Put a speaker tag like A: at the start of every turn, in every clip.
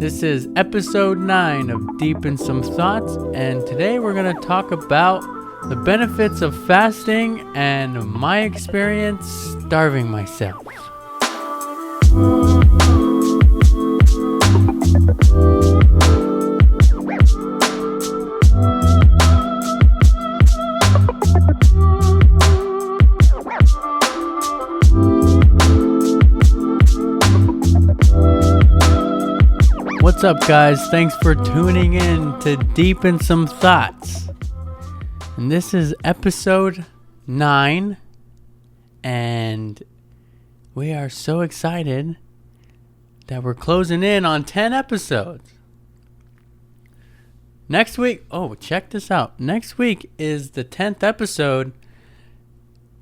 A: This is episode 9 of Deep in Some Thoughts, and today we're going to talk about the benefits of fasting and my experience starving myself. What's up, guys? Thanks for tuning in to Deep in Some Thoughts. And this is episode 9, and we are so excited that we're closing in on 10 episodes. Next week, check this out. Next week is the 10th episode,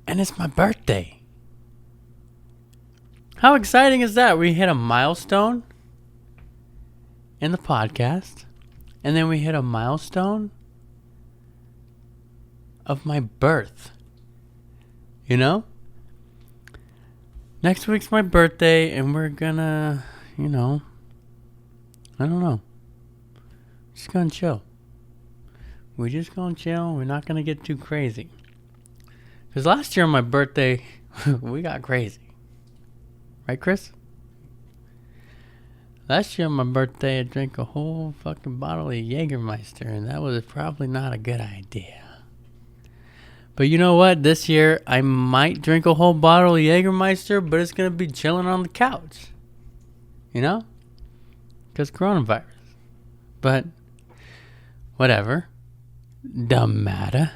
A: and it's my birthday. How exciting is that? We hit a milestone in the podcast, and then we hit a milestone of my birth. You know? Next week's my birthday, and we're gonna, I don't know. Just gonna chill. We're just gonna chill. We're not gonna get too crazy. Because last year on my birthday, we got crazy. Right, Chris? Last year on my birthday, I drank a whole fucking bottle of Jägermeister, and that was probably not a good idea. But you know what? This year, I might drink a whole bottle of Jägermeister, but it's going to be chilling on the couch. You know? Because coronavirus. But, whatever. Dumb matter.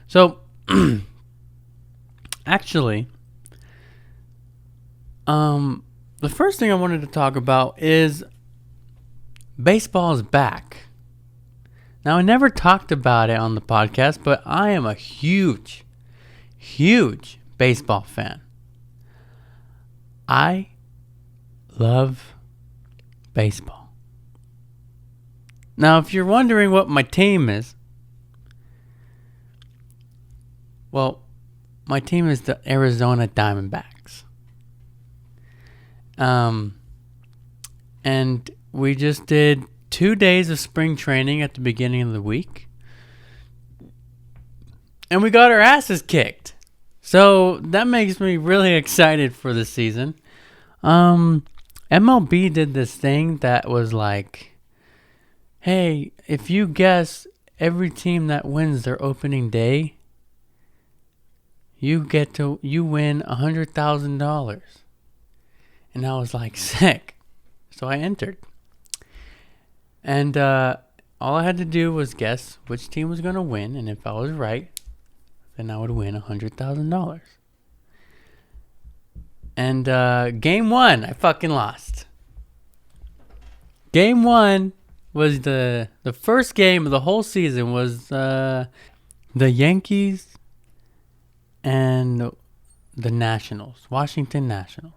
A: So, actually, the first thing I wanted to talk about is baseball is back. Now, I never talked about it on the podcast, but I am a huge, huge baseball fan. I love baseball. Now, if you're wondering what my team is, well, my team is the Arizona Diamondbacks. And we just did 2 days of spring training at the beginning of the week. And we got our asses kicked. So that makes me really excited for the season. MLB did this thing that was like, hey, if you guess every team that wins their opening day, you win $100,000. And I was like, sick. So I entered. And all I had to do was guess which team was going to win. And if I was right, then I would win $100,000. And game 1, I fucking lost. Game 1 was the first game of the whole season was the Yankees and the Nationals, Washington Nationals.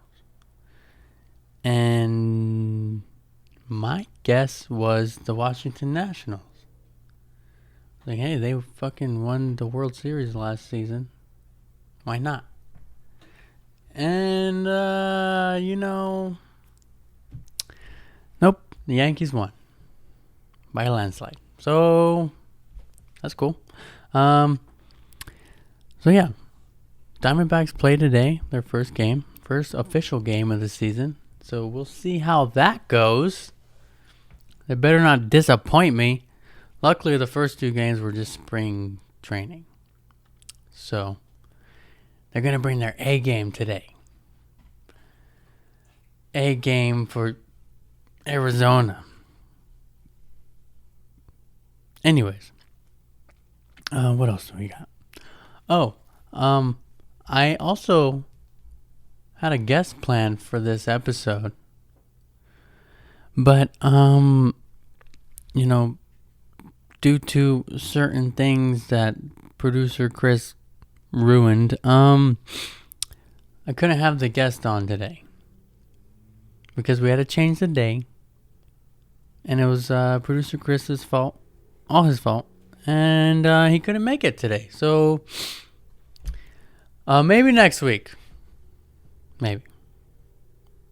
A: And my guess was the Washington Nationals. Like, hey, they fucking won the World Series last season. Why not? And, nope, the Yankees won by a landslide. So, that's cool. So, yeah, Diamondbacks play today, their first official game of the season. So we'll see how that goes. They better not disappoint me. Luckily, the first 2 games were just spring training. So they're going to bring their A game today. A game for Arizona. Anyways. What else do we got? I also had a guest plan for this episode, but due to certain things that producer Chris ruined, I couldn't have the guest on today because we had to change the day, and it was producer Chris's fault, all his fault, and he couldn't make it today. So maybe next week. Maybe.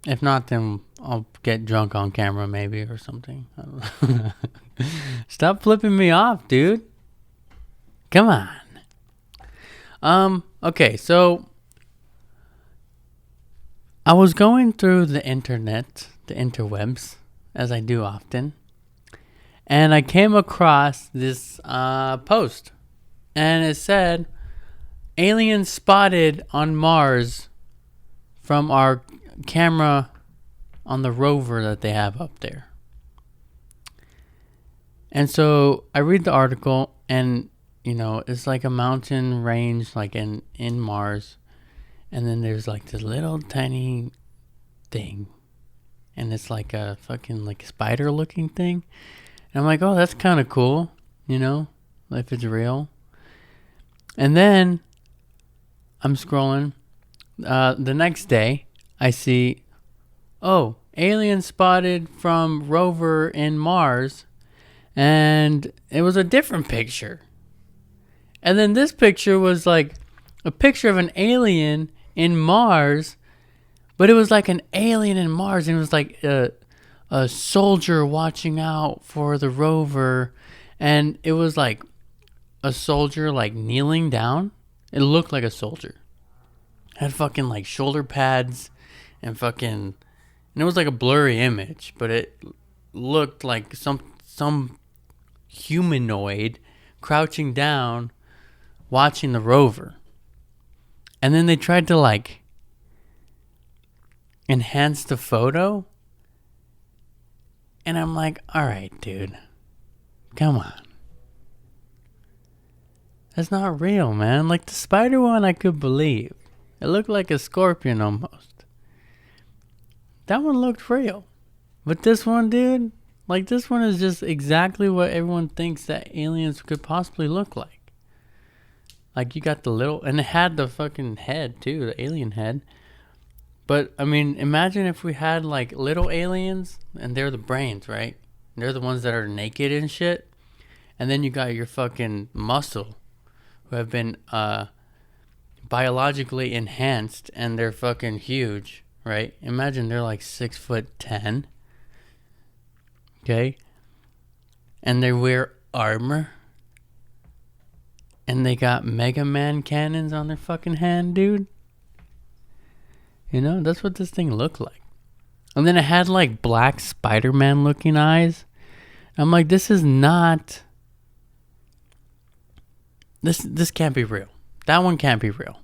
A: If not, then I'll get drunk on camera maybe or something. I don't know. Stop flipping me off, dude. Come on. Okay, so I was going through the internet, the interwebs, as I do often, and I came across this post, and it said, aliens spotted on Mars from our camera on the rover that they have up there. And so I read the article, and it's like a mountain range, like in Mars, and then there's like this little tiny thing, and it's like a fucking like spider looking thing. And I'm like, oh, that's kind of cool, if it's real. And then I'm scrolling. The next day, I see, oh, alien spotted from rover in Mars, and it was a different picture. And then this picture was like a picture of an alien in Mars, but it was like an alien in Mars, and it was like a soldier watching out for the rover, and it was like a soldier like kneeling down. It looked like a soldier. Had fucking like shoulder pads and fucking, and it was like a blurry image, but it looked like some humanoid crouching down watching the rover. And then they tried to like enhance the photo, and I'm like, all right, dude, come on. That's not real, man. Like the spider one, I could believe. It looked like a scorpion almost. That one looked real. But this one, dude, like this one is just exactly what everyone thinks that aliens could possibly look like. Like you got the little, and it had the fucking head too, the alien head. But I mean, imagine if we had like little aliens, and they're the brains, right? They're the ones that are naked and shit. And then you got your fucking muscle, who have been biologically enhanced, and they're fucking huge, right? Imagine they're like 6'10". Okay? And they wear armor. And they got Mega Man cannons on their fucking hand, dude. That's what this thing looked like. And then it had like black Spider-Man looking eyes. I'm like, this is not... This can't be real. That one can't be real.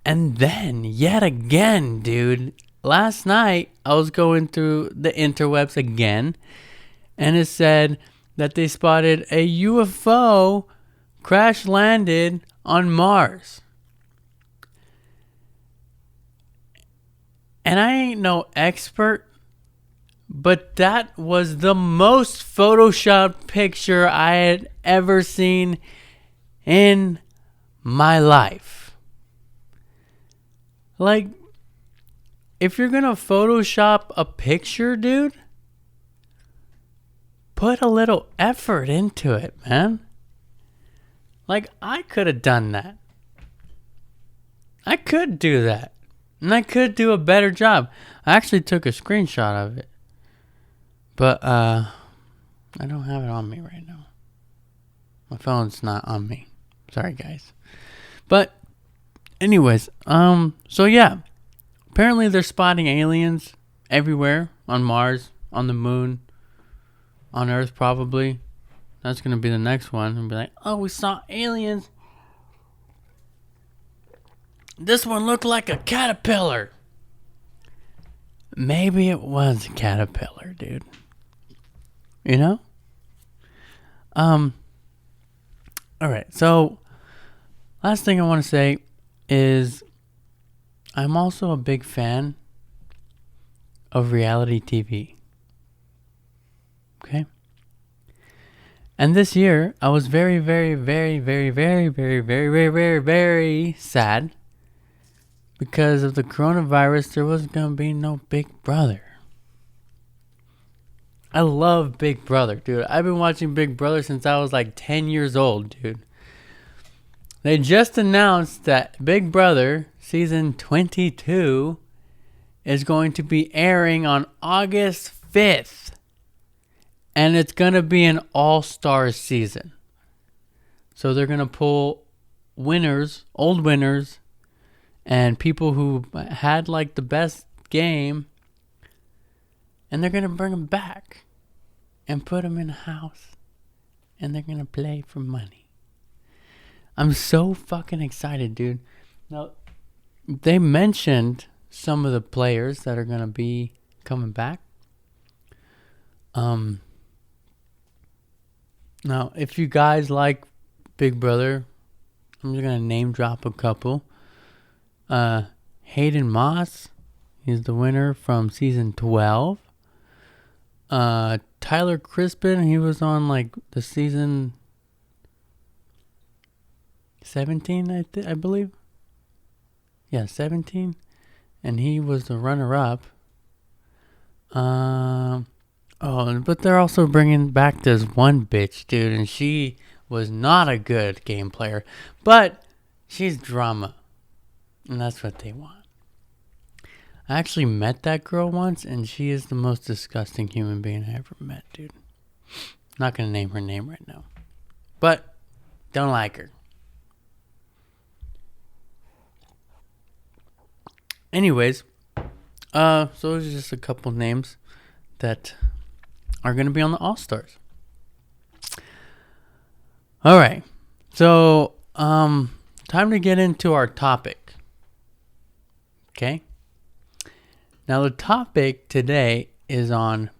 A: And then, yet again, dude, last night I was going through the interwebs again, and it said that they spotted a UFO crash landed on Mars. And I ain't no expert, but that was the most photoshopped picture I had ever seen in my life. Like, if you're gonna Photoshop a picture, dude, put a little effort into it, man. Like, I could have done that. I could do that. And I could do a better job. I actually took a screenshot of it. But, I don't have it on me right now. My phone's not on me. Sorry, guys. But, anyways, so yeah. Apparently they're spotting aliens everywhere. On Mars, on the moon, on Earth probably. That's going to be the next one. And be like, oh, we saw aliens. This one looked like a caterpillar. Maybe it was a caterpillar, dude. Alright, so last thing I want to say is I'm also a big fan of reality TV. Okay? And this year, I was very, very, very, very, very, very, very, very, very, very sad because of the coronavirus. There wasn't going to be no Big Brother. I love Big Brother, dude. I've been watching Big Brother since I was like 10 years old, dude. They just announced that Big Brother season 22 is going to be airing on August 5th. And it's going to be an all-star season. So they're going to pull winners, old winners, and people who had like the best game, and they're going to bring them back and put them in a house, and they're going to play for money. I'm so fucking excited, dude. Now, they mentioned some of the players that are going to be coming back. Now, if you guys like Big Brother, I'm just going to name drop a couple. Hayden Moss, he's the winner from season 12. Tyler Crispin, he was on like the season 17, I believe. Yeah, 17. And he was the runner-up. But they're also bringing back this one bitch, dude, and she was not a good game player, but she's drama, and that's what they want. I actually met that girl once, and she is the most disgusting human being I ever met, dude. Not gonna name her name right now, but don't like her. Anyways, so those are just a couple names that are going to be on the All-Stars. All right. So, time to get into our topic. Okay? Now, the topic today is on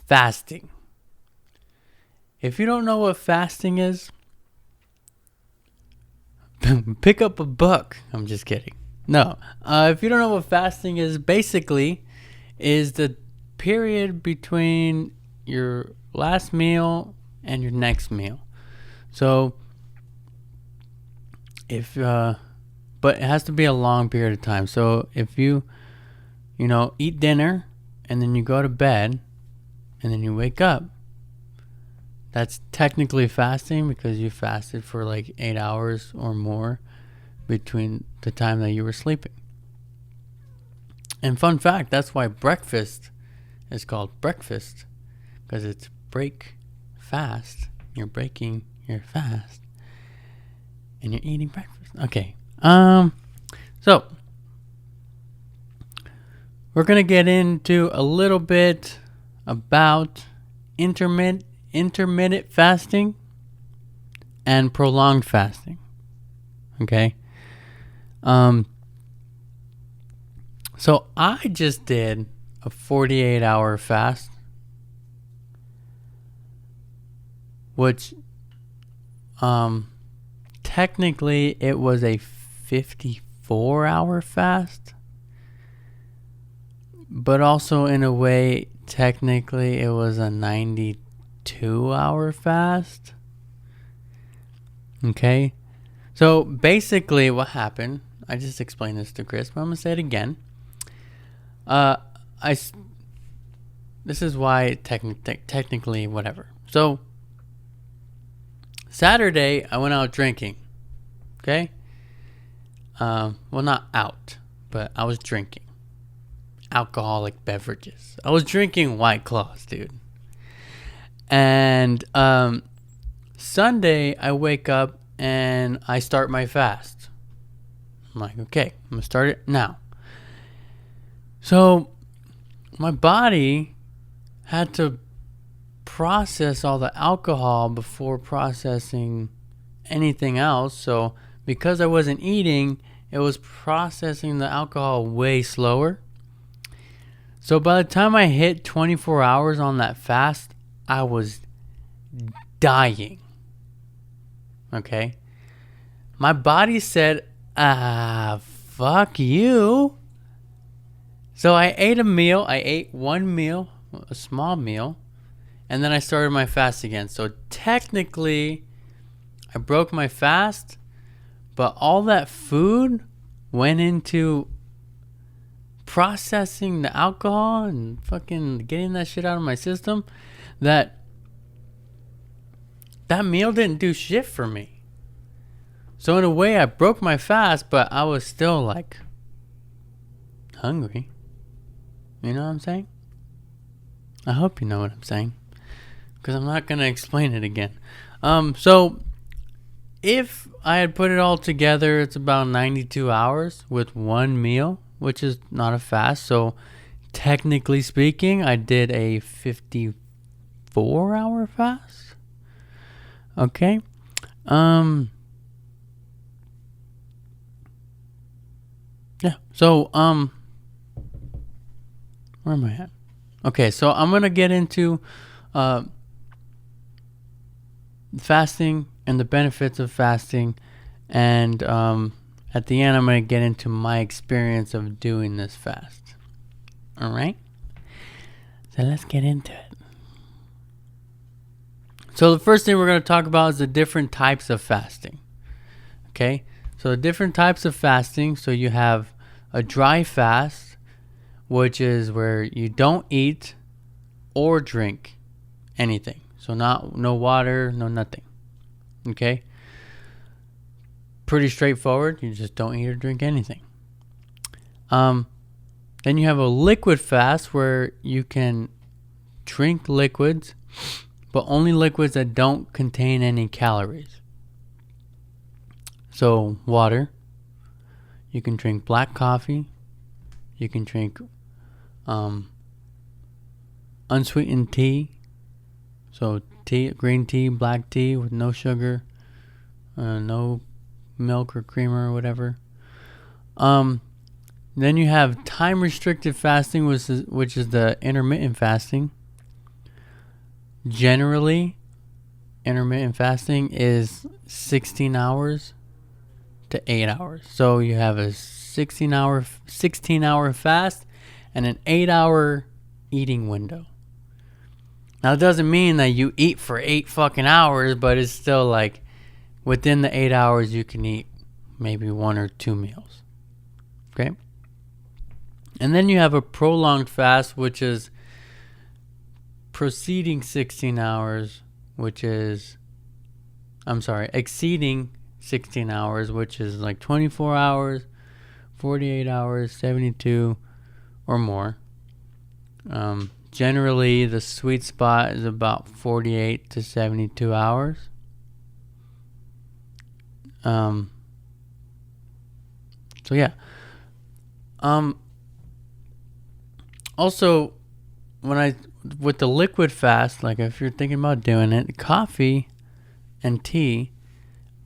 A: fasting. If you don't know what fasting is, pick up a book. I'm just kidding. No. If you don't know what fasting is, basically is the period between your last meal and your next meal. So, but it has to be a long period of time. So, if you eat dinner and then you go to bed and then you wake up, that's technically fasting because you fasted for like 8 hours or more between the time that you were sleeping. And fun fact, that's why breakfast is called breakfast, because it's break fast. You're breaking your fast and you're eating breakfast. Okay. So we're going to get into a little bit about intermittent fasting and prolonged fasting. Okay? So I just did a 48-hour fast, which technically it was a 54-hour fast, but also in a way technically it was a 92-hour fast. Okay? So basically what happened, I just explained this to Chris, but I'm going to say it again. This is why technically whatever. So Saturday I went out drinking. Okay? Well, not out, but I was drinking alcoholic beverages. I was drinking White Claws, dude. And Sunday I wake up and I start my fast. I'm like, okay, I'm going to start it now. So my body had to process all the alcohol before processing anything else. So because I wasn't eating, it was processing the alcohol way slower. So by the time I hit 24 hours on that fast, I was dying. Okay? My body said, fuck you. So I ate a meal. I ate one meal, a small meal, and then I started my fast again. So technically, I broke my fast, but all that food went into processing the alcohol and fucking getting that shit out of my system that meal didn't do shit for me. So in a way, I broke my fast, but I was still like hungry. You know what I'm saying? I hope you know what I'm saying, because I'm not going to explain it again. So if I had put it all together, it's about 92 hours with one meal, which is not a fast. So technically speaking, I did a 54-hour fast. Okay. Yeah. So where am I at? Okay, so I'm gonna get into fasting and the benefits of fasting, and at the end, I'm gonna get into my experience of doing this fast. All right. So let's get into it. So the first thing we're going to talk about is the different types of fasting. Okay? So the different types of fasting. So you have a dry fast, which is where you don't eat or drink anything. So no water, no nothing. Okay? Pretty straightforward. You just don't eat or drink anything. Then you have a liquid fast where you can drink liquids, but only liquids that don't contain any calories. So water, you can drink black coffee, you can drink unsweetened tea, so tea, green tea, black tea with no sugar, no milk or creamer or whatever. Then you have time-restricted fasting, which is the intermittent fasting. Generally, intermittent fasting is 16 hours to 8 hours. So you have a 16-hour fast and an 8-hour eating window. Now, it doesn't mean that you eat for 8 fucking hours, but it's still like within the 8 hours you can eat maybe 1 or 2 meals. Okay? And then you have a prolonged fast, which is exceeding 16 hours, which is like 24 hours, 48 hours, 72, or more. Generally, the sweet spot is about 48 to 72 hours. So yeah. Also, with the liquid fast, like if you're thinking about doing it, coffee and tea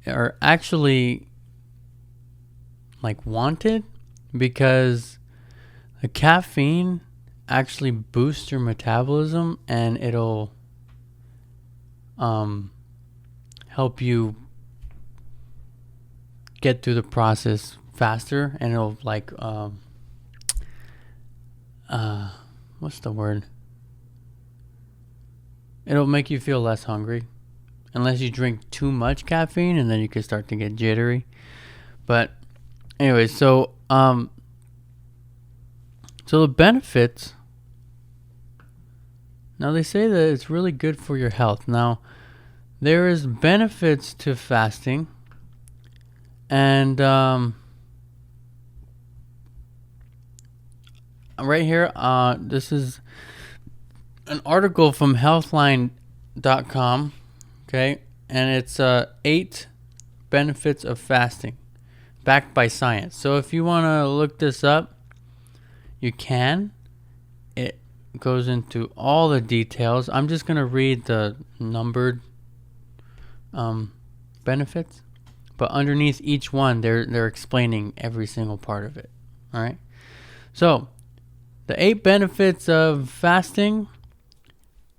A: are actually like wanted because the caffeine actually boosts your metabolism and it'll help you get through the process faster, and it'll like what's the word? It'll make you feel less hungry. Unless you drink too much caffeine, and then you can start to get jittery. But anyway, so the benefits. Now they say that it's really good for your health. Now there is benefits to fasting, and right here, this is an article from healthline.com, okay? And it's 8 benefits of fasting, backed by science. So if you want to look this up, you can. It goes into all the details. I'm just going to read the numbered benefits, but underneath each one, they're explaining every single part of it, all right? So the 8 benefits of fasting.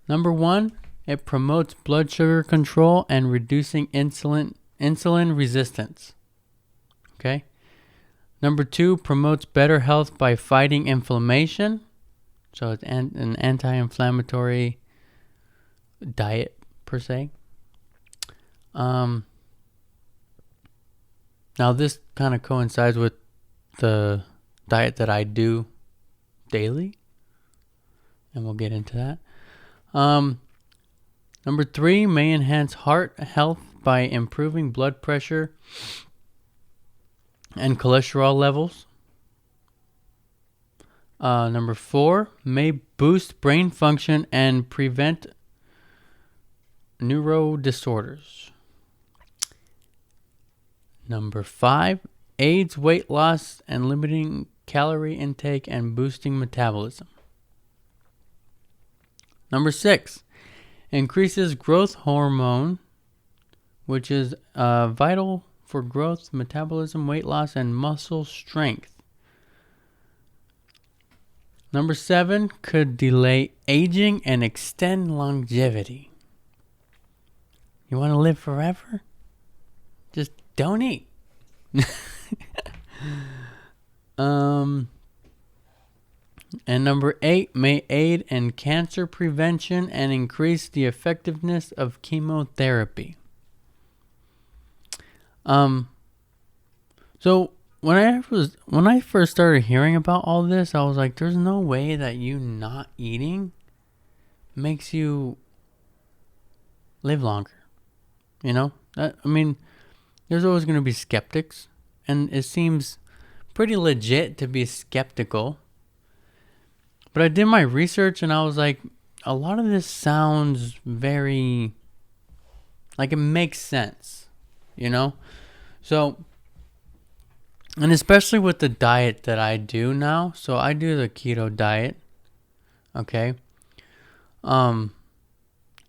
A: Number 1, it promotes blood sugar control and reducing insulin resistance. Okay. Number 2, promotes better health by fighting inflammation. So it's an anti-inflammatory diet per se. Now this kind of coincides with the diet that I do daily, and we'll get into that. Number 3, may enhance heart health by improving blood pressure and cholesterol levels. Number 4, may boost brain function and prevent neuro disorders. Number 5, aids weight loss and limiting calorie intake and boosting metabolism. Number 6, increases growth hormone, which is vital for growth, metabolism, weight loss, and muscle strength. Number 7, could delay aging and extend longevity. You want to live forever? Just don't eat. And number 8, may aid in cancer prevention and increase the effectiveness of chemotherapy. So when I first started hearing about all this, I was like, there's no way that you not eating makes you live longer. You know? There's always going to be skeptics, and it seems pretty legit to be skeptical. But I did my research, and I was like, a lot of this sounds very, like it makes sense, you know? So, and especially with the diet that I do now. So I do the keto diet, okay? And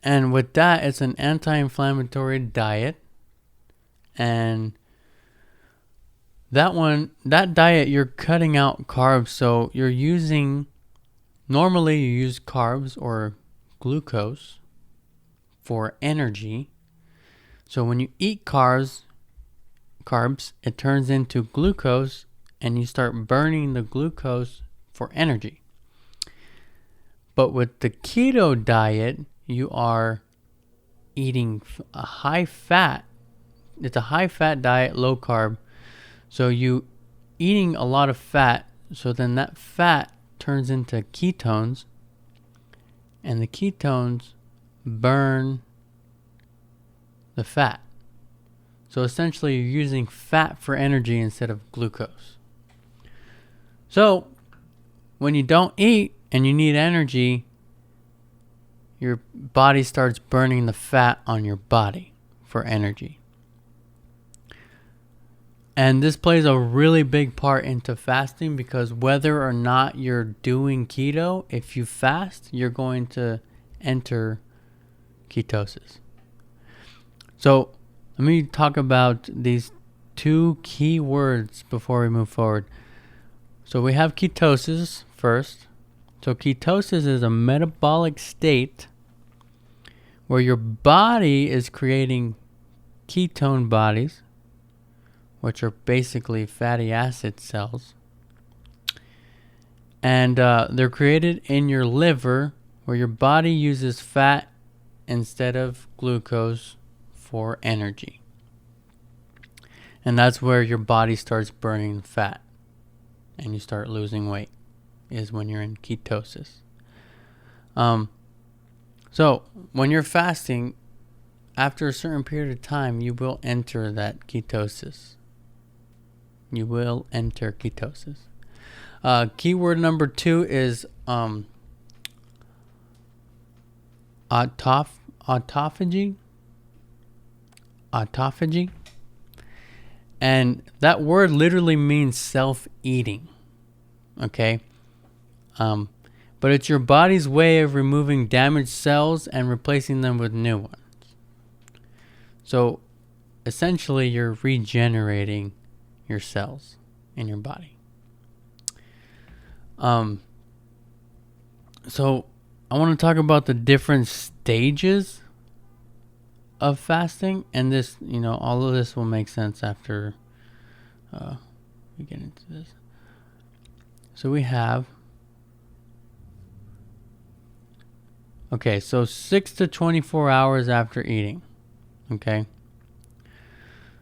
A: with that, it's an anti-inflammatory diet. And that diet, you're cutting out carbs. So normally you use carbs or glucose for energy. So when you eat carbs, it turns into glucose, and you start burning the glucose for energy. But with the keto diet, you are eating a high fat. It's a high fat diet, low carb. So you eating a lot of fat, so then that fat turns into ketones, and the ketones burn the fat. So essentially, you're using fat for energy instead of glucose. So when you don't eat and you need energy, your body starts burning the fat on your body for energy. And this plays a really big part into fasting, because whether or not you're doing keto, if you fast, you're going to enter ketosis. So let me talk about these 2 key words before we move forward. So we have ketosis first. So ketosis is a metabolic state where your body is creating ketone bodies, which are basically fatty acid cells. And they're created in your liver, where your body uses fat instead of glucose for energy. And that's where your body starts burning fat and you start losing weight, is when you're in ketosis. So when you're fasting, after a certain period of time, you will enter that ketosis. You will enter ketosis. Keyword number 2 is autophagy. Autophagy. And that word literally means self-eating. Okay? But it's your body's way of removing damaged cells and replacing them with new ones. So essentially, you're regenerating your cells in your body. So I want to talk about the different stages of fasting, and this, all of this will make sense after we get into this. So we have, so 6 to 24 hours after eating. Okay.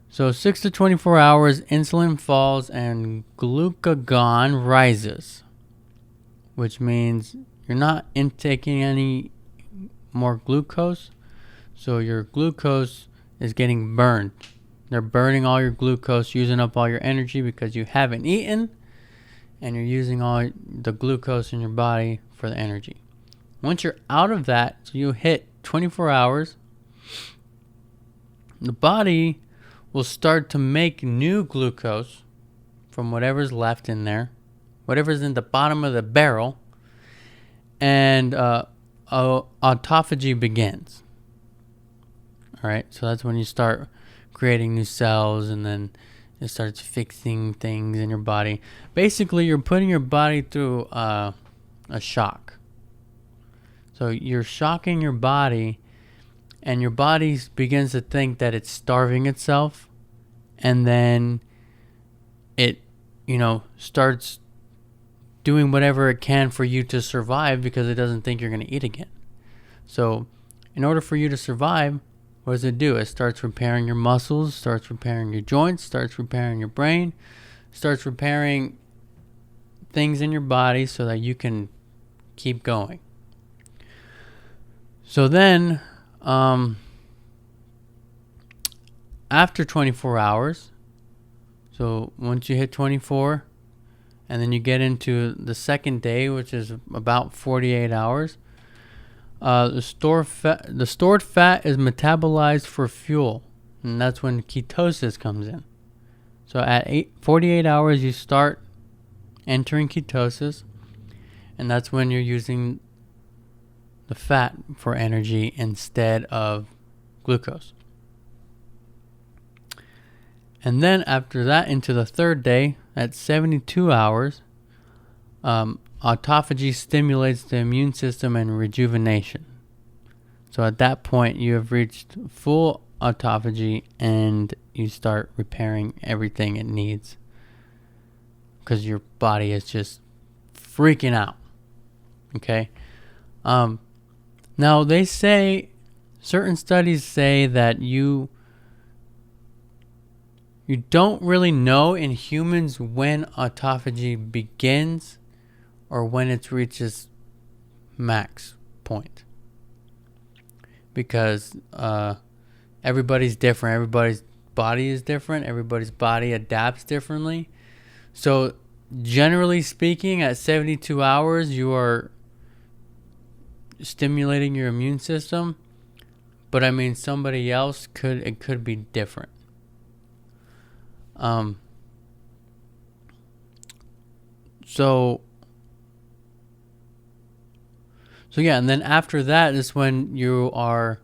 A: So 6 to 24 hours, insulin falls and glucagon rises, which means you're not intaking any more glucose. So your glucose is getting burned. They're burning all your glucose, using up all your energy because you haven't eaten. and you're using all the glucose in your body for the energy. Once you're out of that, so you hit 24 hours, the body will start to make new glucose from whatever's left in there, whatever's in the bottom of the barrel, and autophagy begins. All right, so that's when you start creating new cells, and then it starts fixing things in your body. Basically, you're putting your body through a shock. So you're shocking your body, and your body begins to think that it's starving itself, and then it, starts doing whatever it can for you to survive because it doesn't think you're going to eat again. So in order for you to survive, what does it do? It starts repairing your muscles, starts repairing your joints, starts repairing your brain, starts repairing things in your body so that you can keep going. So then, after 24 hours, so once you hit 24, and then you get into the second day, which is about 48 hours, the stored fat is metabolized for fuel, and that's when ketosis comes in. So at 48 hours, you start entering ketosis, and that's when you're using the fat for energy instead of glucose. And then after that, into the third day, at 72 hours, autophagy stimulates the immune system and rejuvenation. So at that point, you have reached full autophagy, and you start repairing everything it needs because your body is just freaking out. Okay? Now, they say, certain studies say that you don't really know in humans when autophagy begins or when it reaches max point. Because everybody's different. Everybody's body is different. Everybody's body adapts differently. So generally speaking, at 72 hours, you are stimulating your immune system. But I mean, somebody else it could be different. So yeah, and then after that is when you are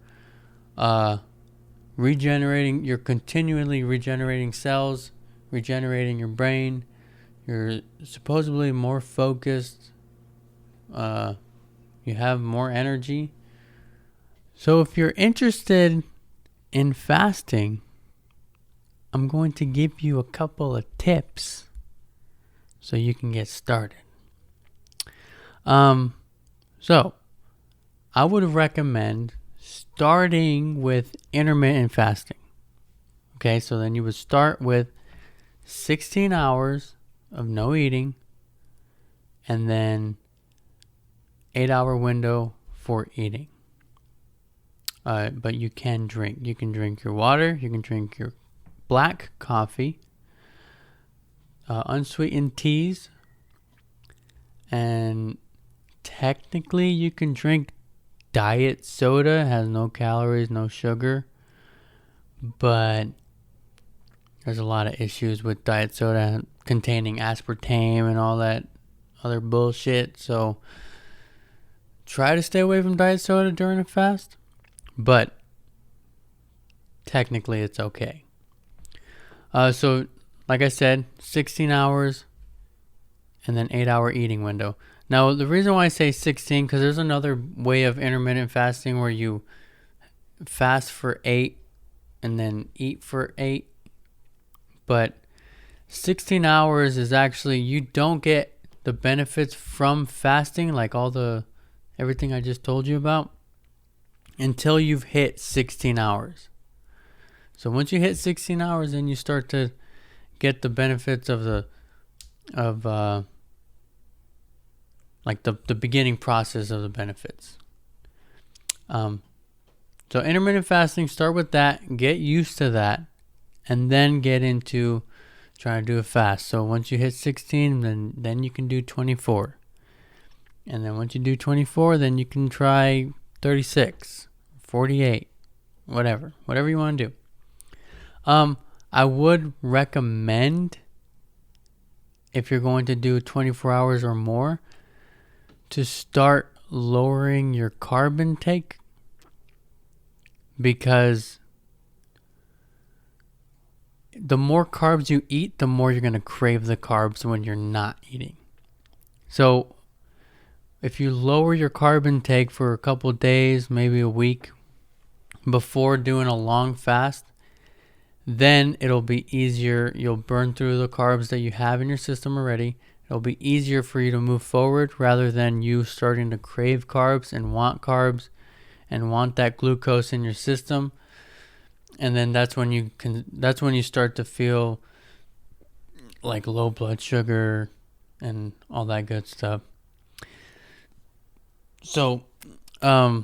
A: regenerating. You're continually regenerating cells, regenerating your brain. You're supposedly more focused. You have more energy. So if you're interested in fasting, I'm going to give you a couple of tips so you can get started. So I would recommend starting with intermittent fasting. Okay, so then you would start with 16 hours of no eating, and then 8-hour window for eating. But you can drink. You can drink your water. You can drink your black coffee, unsweetened teas, and technically you can drink diet soda. It has no calories, no sugar, but there's a lot of issues with diet soda containing aspartame and all that other bullshit. So try to stay away from diet soda during a fast, but technically it's okay. So like I said, 16 hours and then 8-hour eating window. Now, the reason why I say 16, because there's another way of intermittent fasting where you fast for 8 and then eat for 8. But 16 hours is actually, you don't get the benefits from fasting, like everything I just told you about, until you've hit 16 hours. So once you hit 16 hours, then you start to get the benefits of the beginning process of the benefits. So intermittent fasting, start with that, get used to that, and then get into trying to do it fast. So once you hit 16, then you can do 24. And then once you do 24, then you can try 36, 48, whatever you want to do. I would recommend, if you're going to do 24 hours or more, to start lowering your carb intake, because the more carbs you eat, the more you're going to crave the carbs when you're not eating. So if you lower your carb intake for a couple of days, maybe a week, before doing a long fast, then it'll be easier. You'll burn through the carbs that you have in your system already. It'll be easier for you to move forward, rather than you starting to crave carbs and want that glucose in your system. And then that's when you start to feel like low blood sugar and all that good stuff. So, but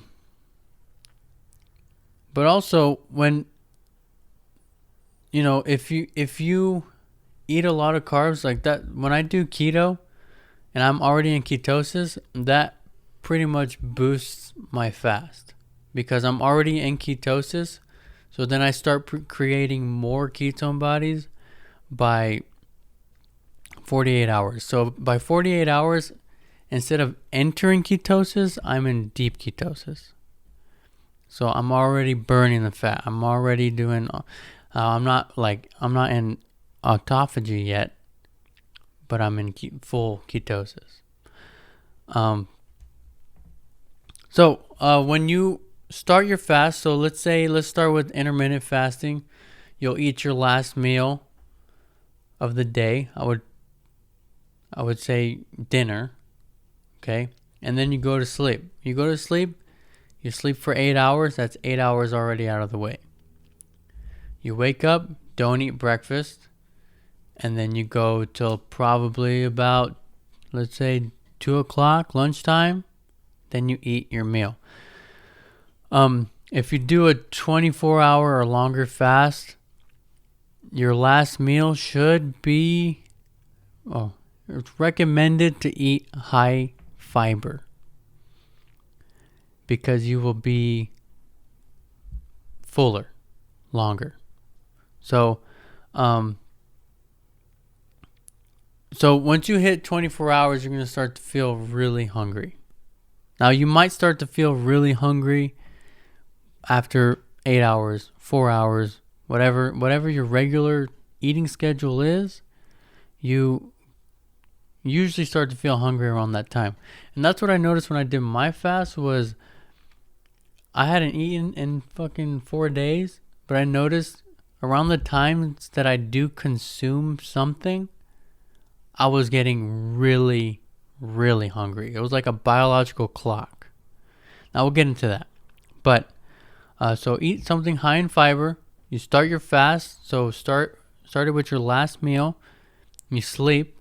A: also when, if you eat a lot of carbs like that, when I do keto and I'm already in ketosis, that pretty much boosts my fast, because I'm already in ketosis. So then I start creating more ketone bodies by 48 hours. So by 48 hours, instead of entering ketosis, I'm in deep ketosis. So I'm already burning the fat. I'm already doing, I'm not in autophagy yet, but I'm in full ketosis. So when you start your fast, so let's start with intermittent fasting. You'll eat your last meal of the day. I would say dinner, okay? And then you go to sleep. You sleep for 8 hours. That's 8 hours already out of the way. You wake up, don't eat breakfast, and then you go till probably about, let's say, 2 o'clock, lunchtime. Then you eat your meal. If you do a 24-hour or longer fast, your last meal should be, it's recommended to eat high fiber, because you will be fuller longer. So once you hit 24 hours, you're going to start to feel really hungry. Now, you might start to feel really hungry after 8 hours, 4 hours, whatever your regular eating schedule is. You usually start to feel hungry around that time. And that's what I noticed when I did my fast, was I hadn't eaten in fucking 4 days, but I noticed around the times that I do consume something, I was getting really, really hungry. It was like a biological clock. Now we'll get into that. But so eat something high in fiber. You start your fast. So started with your last meal. You sleep.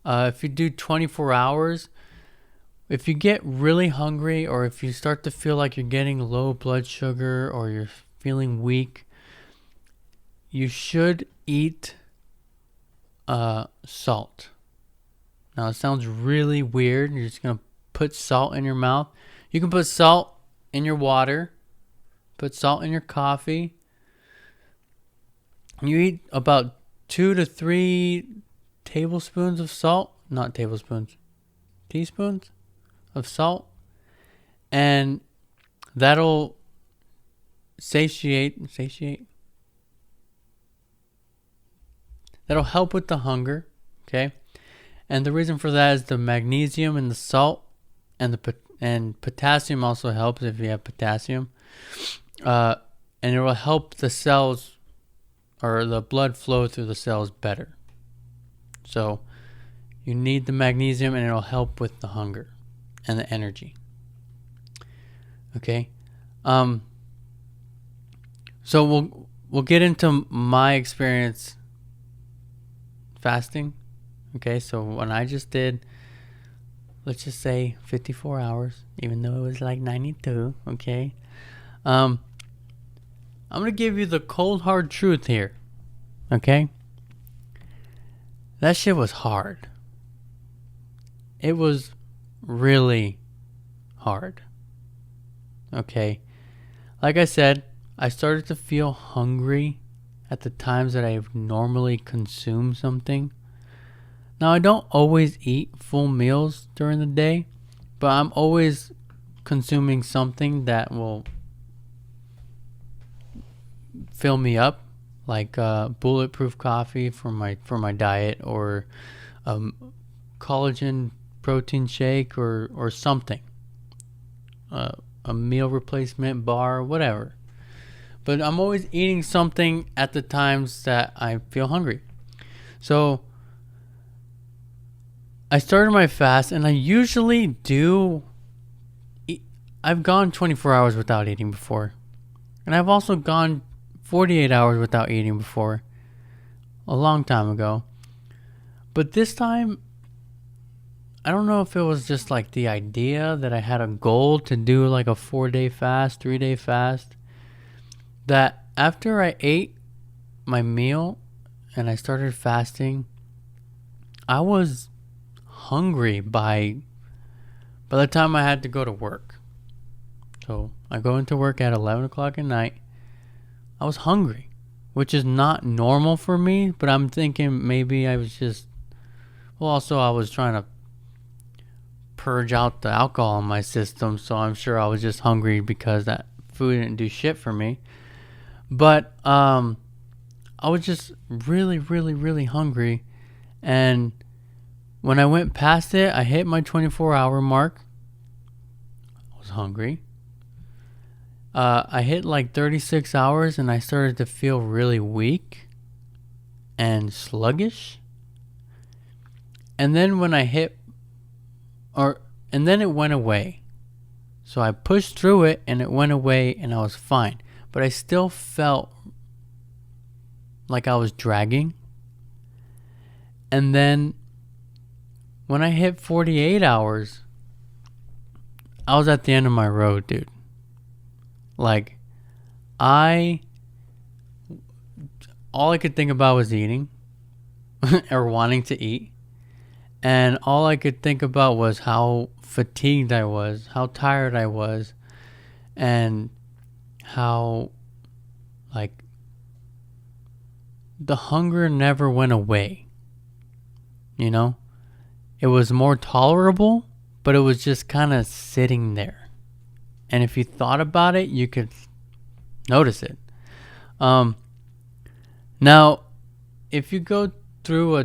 A: If you do 24 hours, if you get really hungry, or if you start to feel like you're getting low blood sugar, or you're feeling weak, you should eat salt. Now, it sounds really weird. You're just going to put salt in your mouth. You can put salt in your water. Put salt in your coffee. You eat about 2 to 3 tablespoons of salt. Not tablespoons. Teaspoons of salt. And that'll satiate. That'll help with the hunger. Okay? And the reason for that is the magnesium and the salt, and potassium also helps if you have potassium. And it will help the cells, or the blood flow through the cells better. So you need the magnesium, and it'll help with the hunger and the energy. Okay? So we'll get into my experience fasting. Okay, so when I just did, let's just say 54 hours, even though it was like 92, okay? I'm going to give you the cold hard truth here, okay? That shit was hard. It was really hard. Okay. Like I said, I started to feel hungry at the times that I normally consume something. Now, I don't always eat full meals during the day, but I'm always consuming something that will fill me up, like bulletproof coffee for my diet, or collagen protein shake, or something, a meal replacement bar, whatever. But I'm always eating something at the times that I feel hungry. So I started my fast, and I usually do eat. I've gone 24 hours without eating before. And I've also gone 48 hours without eating before. A long time ago. But this time, I don't know if it was just like the idea that I had a goal to do like a 4-day fast, 3-day fast. That after I ate my meal and I started fasting, I was hungry by the time I had to go to work. So I go into work at 11 o'clock at night. I was hungry, which is not normal for me, but I'm thinking maybe I was just, well, also I was trying to purge out the alcohol in my system, so I'm sure I was just hungry because that food didn't do shit for me. But I was just really, really, really hungry, and when I went past it, I hit my 24-hour mark. I was hungry. I hit like 36 hours, and I started to feel really weak and sluggish. And then when I hit, and then it went away. So I pushed through it, and it went away, and I was fine. But I still felt like I was dragging. And then when I hit 48 hours, I was at the end of my road, dude. Like, all I could think about was eating or wanting to eat. And all I could think about was how fatigued I was, how tired I was, and how, like, the hunger never went away. You know? It was more tolerable, but it was just kind of sitting there. And if you thought about it, you could notice it. Now, if you go through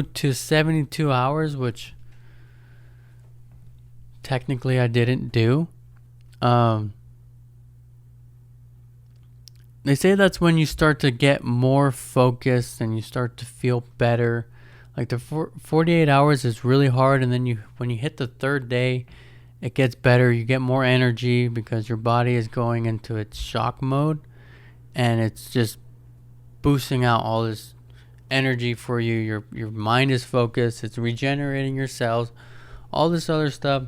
A: to 72 hours, which technically I didn't do. They say that's when you start to get more focused and you start to feel better. Like the 48 hours is really hard, and then when you hit the third day, it gets better. You get more energy because your body is going into its shock mode, and it's just boosting out all this energy for you. Your mind is focused. It's regenerating your cells, all this other stuff.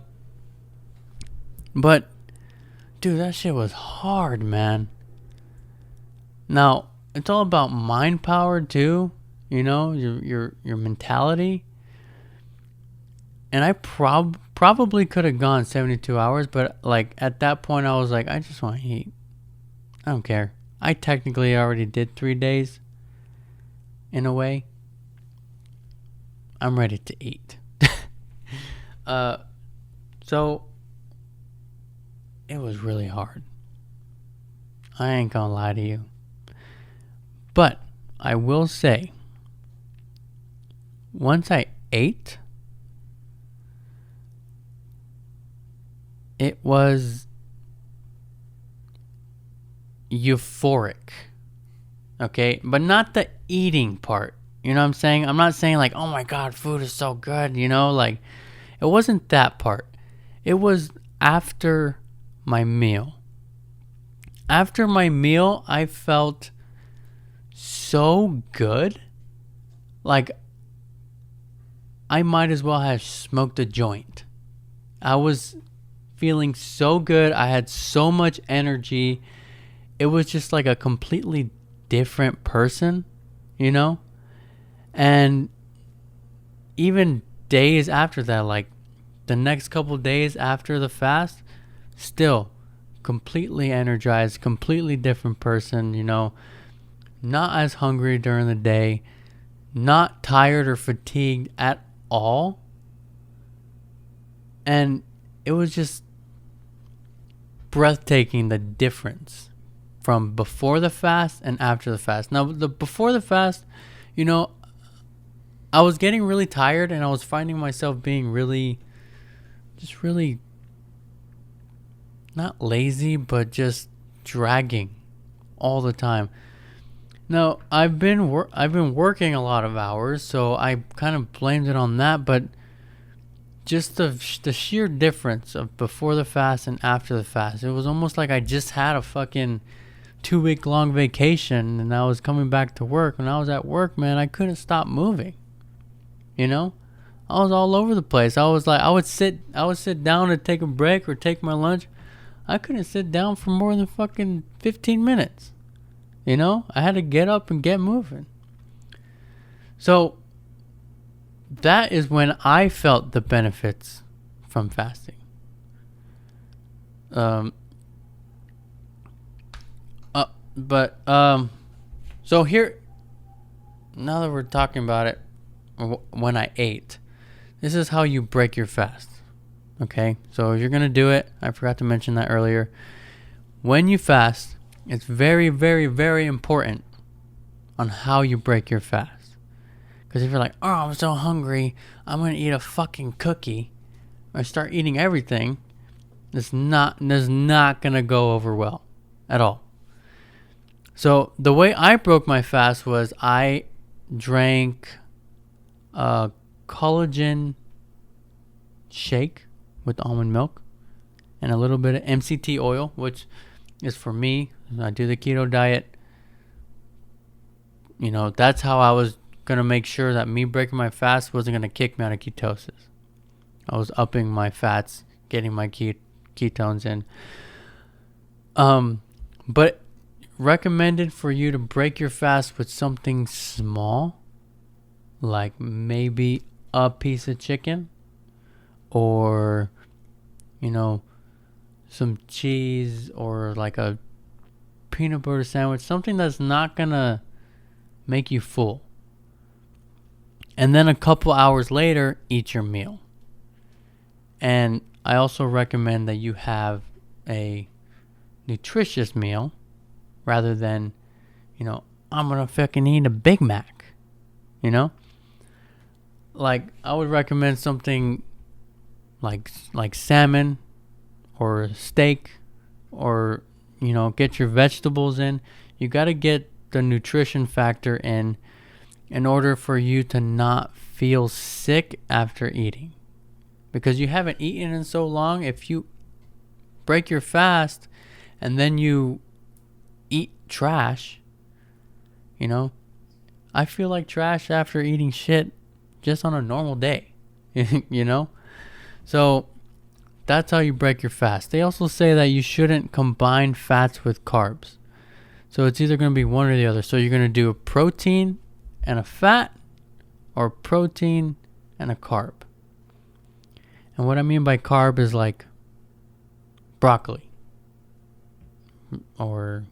A: But dude, that shit was hard, man. Now, it's all about mind power too, you know, your mentality. And I probably could have gone 72 hours, but like at that point I was like, I just want to eat. I don't care. I technically already did 3 days in a way. I'm ready to eat. So it was really hard. I ain't gonna lie to you. But I will say, once I ate, it was euphoric. Okay? But not the eating part. You know what I'm saying? I'm not saying like, oh my God, food is so good. You know, like, it wasn't that part. It was after my meal. After my meal, I felt so good. Like, I might as well have smoked a joint. I was feeling so good. I had so much energy. It was just like a completely different person, you know? And even days after that, like the next couple days after the fast, still completely energized, completely different person, not as hungry during the day, not tired or fatigued at all. And it was just breathtaking, the difference from before the fast and after the fast. Now, before the fast, I was getting really tired, and I was finding myself being really not lazy, but just dragging all the time. Now, I've been working a lot of hours, so I kind of blamed it on that, but just the sheer difference of before the fast and after the fast. It was almost like I just had a fucking 2-week long vacation, and I was coming back to work. When I was at work, man, I couldn't stop moving. I was all over the place. I was like, I would sit down to take a break or take my lunch. I couldn't sit down for more than fucking 15 minutes. I had to get up and get moving. So that is when I felt the benefits from fasting. So here, now that we're talking about it, when I ate, this is how you break your fast. Okay, so if you're gonna do it, I forgot to mention that earlier. When you fast, it's very, very, very important on how you break your fast. Because if you're like, oh, I'm so hungry, I'm gonna eat a fucking cookie, or start eating everything, it's not gonna go over well at all. So the way I broke my fast was I drank a collagen shake with almond milk and a little bit of MCT oil, which is for me. I do the keto diet. That's how I was going to make sure that me breaking my fast wasn't going to kick me out of ketosis. I was upping my fats, getting my ketones in. But recommended for you to break your fast with something small, like maybe a piece of chicken or some cheese or like a peanut butter sandwich, something that's not gonna make you full. And then a couple hours later, eat your meal. And I also recommend that you have a nutritious meal rather than, I'm gonna fucking eat a Big Mac. Like I would recommend something like salmon or steak, or get your vegetables in. You got to get the nutrition factor in order for you to not feel sick after eating, because you haven't eaten in so long. If you break your fast and then you eat trash, I feel like trash after eating shit just on a normal day. So that's how you break your fast. They also say that you shouldn't combine fats with carbs. So it's either going to be one or the other. So you're going to do a protein and a fat, or protein and a carb. And what I mean by carb is like broccoli or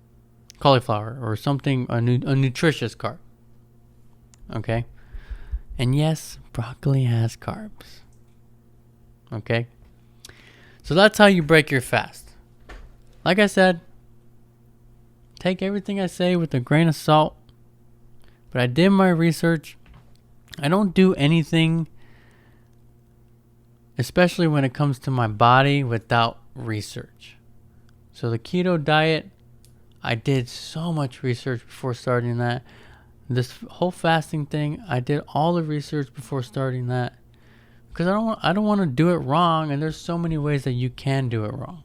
A: cauliflower or something, a nutritious carb. Okay? And yes, broccoli has carbs. Okay? So that's how you break your fast. Like I said, take everything I say with a grain of salt. But I did my research. I don't do anything, especially when it comes to my body, without research. So the keto diet, I did so much research before starting that. This whole fasting thing, I did all the research before starting that. Because I don't want to do it wrong, and there's so many ways that you can do it wrong.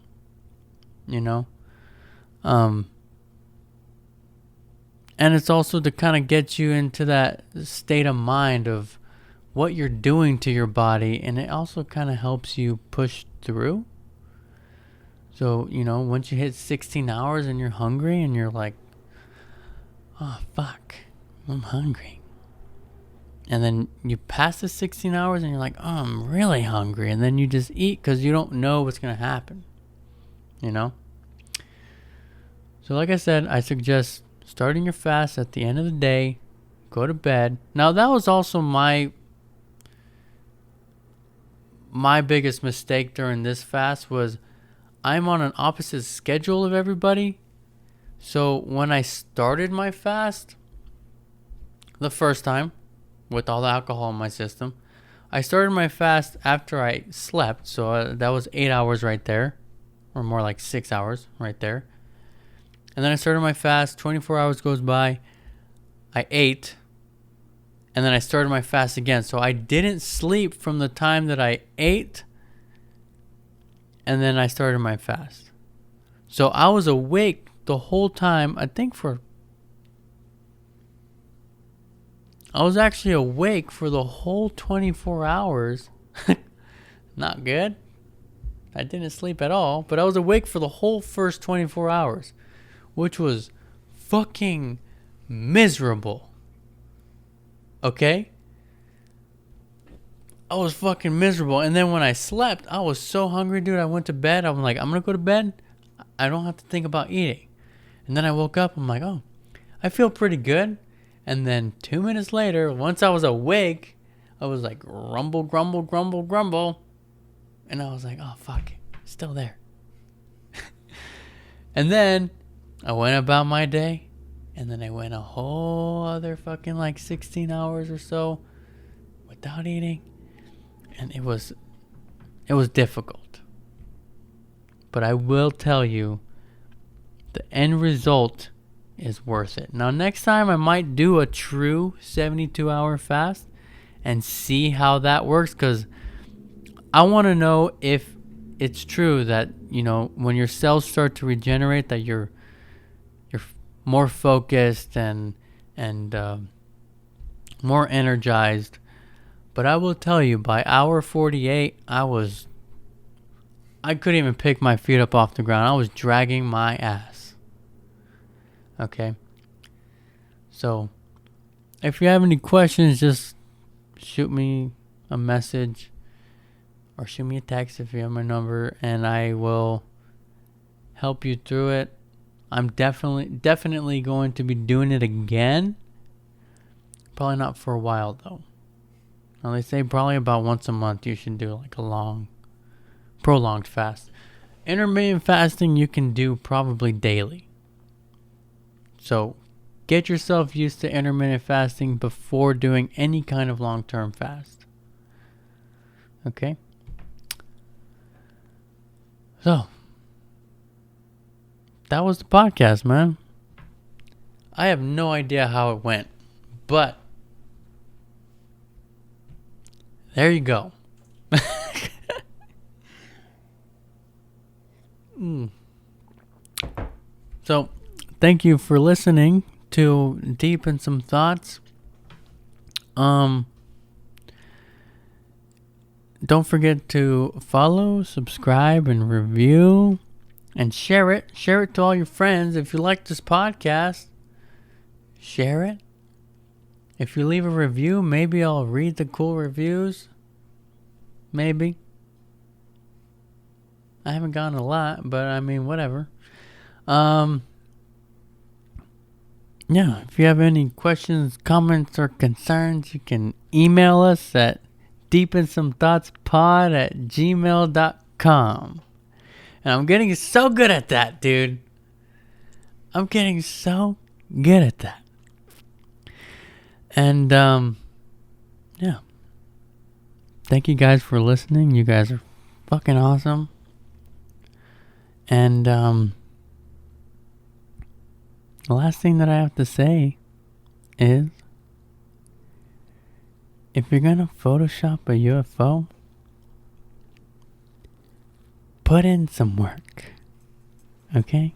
A: And it's also to kind of get you into that state of mind of what you're doing to your body, and it also kind of helps you push through. So, once you hit 16 hours and you're hungry and you're like, oh, fuck, I'm hungry. And then you pass the 16 hours and you're like, oh, I'm really hungry. And then you just eat because you don't know what's going to happen. You know? So like I said, I suggest starting your fast at the end of the day. Go to bed. Now, that was also my biggest mistake during this fast was I'm on an opposite schedule of everybody. So when I started my fast the first time with all the alcohol in my system, I started my fast after I slept. So that was 8 hours right there, or more like 6 hours right there. And then I started my fast. 24 hours goes by. I ate. And then I started my fast again. So I didn't sleep from the time that I ate. And then I started my fast. So I was awake the whole time. I was actually awake for the whole 24 hours. Not good. I didn't sleep at all. But I was awake for the whole first 24 hours. Which was fucking miserable. Okay? I was fucking miserable. And then when I slept, I was so hungry, dude. I went to bed. I'm like, I'm going to go to bed. I don't have to think about eating. And then I woke up. I'm like, oh, I feel pretty good. And then 2 minutes later, once I was awake, I was like, grumble, grumble, grumble, grumble. And I was like, oh, fuck. It's still there. And then I went about my day, and then I went a whole other fucking like 16 hours or so without eating, and it was difficult. But I will tell you, the end result is worth it. Now, next time I might do a true 72-hour fast and see how that works, because I want to know if it's true that, you know, when your cells start to regenerate, that you're more focused and more energized. But I will tell you, by hour 48, I couldn't even pick my feet up off the ground. I was dragging my ass. Okay? So, if you have any questions, just shoot me a message or shoot me a text if you have my number, and I will help you through it. I'm definitely going to be doing it again. Probably not for a while, though. Now, they say probably about once a month you should do like a long, prolonged fast. Intermittent fasting you can do probably daily. So, get yourself used to intermittent fasting before doing any kind of long-term fast. Okay? So, that was the podcast, man. I have no idea how it went, but there you go. So, thank you for listening to Deep in Some Thoughts. Don't forget to follow, subscribe, and review. And share it. Share it to all your friends. If you like this podcast, share it. If you leave a review, maybe I'll read the cool reviews. Maybe. I haven't gotten a lot, but I mean, whatever. Yeah, if you have any questions, comments, or concerns, you can email us at deepinsomethoughts.pod@gmail.com. And I'm getting so good at that, dude. I'm getting so good at that. And, yeah. Thank you guys for listening. You guys are fucking awesome. And, the last thing that I have to say is, if you're gonna Photoshop a UFO, put in some work. Okay?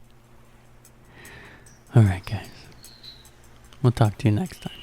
A: Alright, guys. We'll talk to you next time.